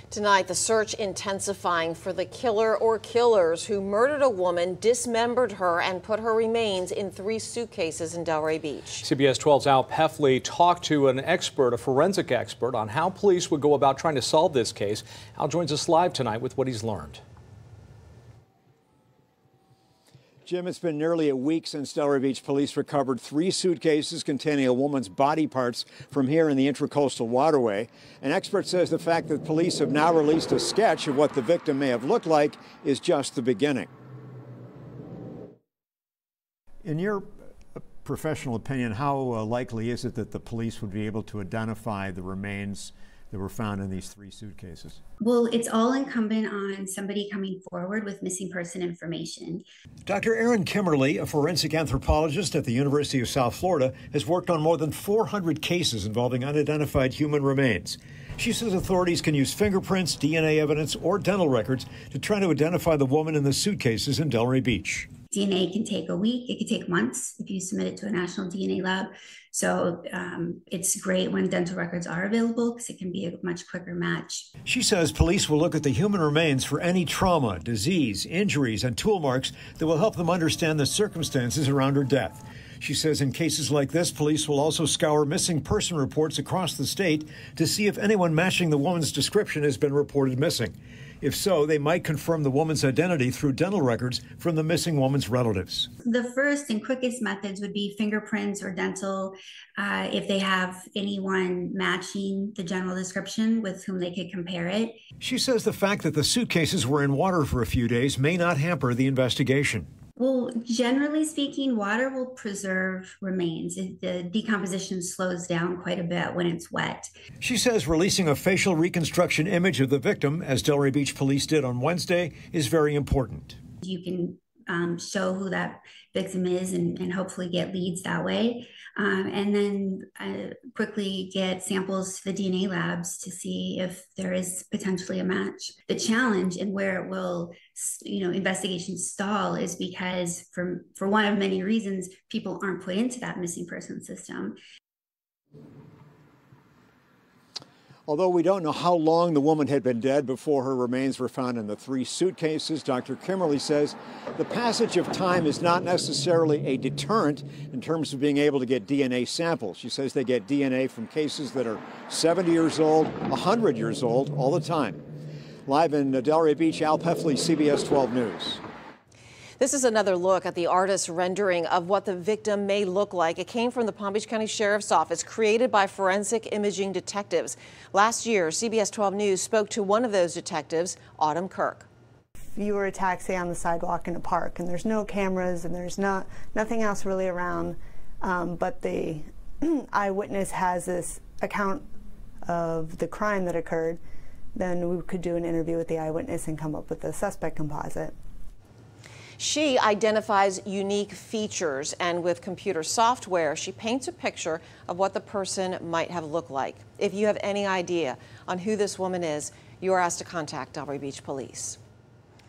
Tonight, the search intensifying for the killer or killers who murdered a woman, dismembered her, and put her remains in 3 suitcases in Delray Beach. CBS 12's Al Peffley talked to an expert, a forensic expert, on how police would go about trying to solve this case. Al joins us live tonight with what he's learned. Jim, it's been nearly a week since Delray Beach police recovered 3 suitcases containing a woman's body parts from here in the Intracoastal Waterway. An expert says the fact that police have now released a sketch of what the victim may have looked like is just the beginning. In your professional opinion, how likely is it that the police would be able to identify the remains that were found in these 3 suitcases? Well, it's all incumbent on somebody coming forward with missing person information. Dr. Erin Kimmerly, a forensic anthropologist at the University of South Florida, has worked on more than 400 cases involving unidentified human remains. She says authorities can use fingerprints, DNA evidence, or dental records to try to identify the woman in the suitcases in Delray Beach. DNA can take a week, it could take months if you submit it to a national DNA lab. So it's great when dental records are available because it can be a much quicker match. She says police will look at the human remains for any trauma, disease, injuries, and tool marks that will help them understand the circumstances around her death. She says in cases like this, police will also scour missing person reports across the state to see if anyone matching the woman's description has been reported missing. If so, they might confirm the woman's identity through dental records from the missing woman's relatives. The first and quickest methods would be fingerprints or dental, if they have anyone matching the general description with whom they could compare it. She says the fact that the suitcases were in water for a few days may not hamper the investigation. Well, generally speaking, water will preserve remains. The decomposition slows down quite a bit when it's wet. She says releasing a facial reconstruction image of the victim, as Delray Beach police did on Wednesday, is very important. You can show who that victim is and hopefully get leads that way. And then quickly get samples to the DNA labs to see if there is potentially a match. The challenge and where it will, investigations stall is because for one of many reasons, people aren't put into that missing person system. Although we don't know how long the woman had been dead before her remains were found in the 3 suitcases, Dr. Kimmerly says the passage of time is not necessarily a deterrent in terms of being able to get DNA samples. She says they get DNA from cases that are 70 years old, 100 years old, all the time. Live in Delray Beach, Al Peffley, CBS 12 News. This is another look at the artist's rendering of what the victim may look like. It came from the Palm Beach County Sheriff's Office, created by forensic imaging detectives. Last year, CBS 12 News spoke to one of those detectives, Autumn Kirk. If you were attacked, say, on the sidewalk in a park, and there's no cameras and there's nothing else really around, but the eyewitness has this account of the crime that occurred, then we could do an interview with the eyewitness and come up with a suspect composite. She identifies unique features, and with computer software, she paints a picture of what the person might have looked like. If you have any idea on who this woman is, you are asked to contact Delray Beach Police.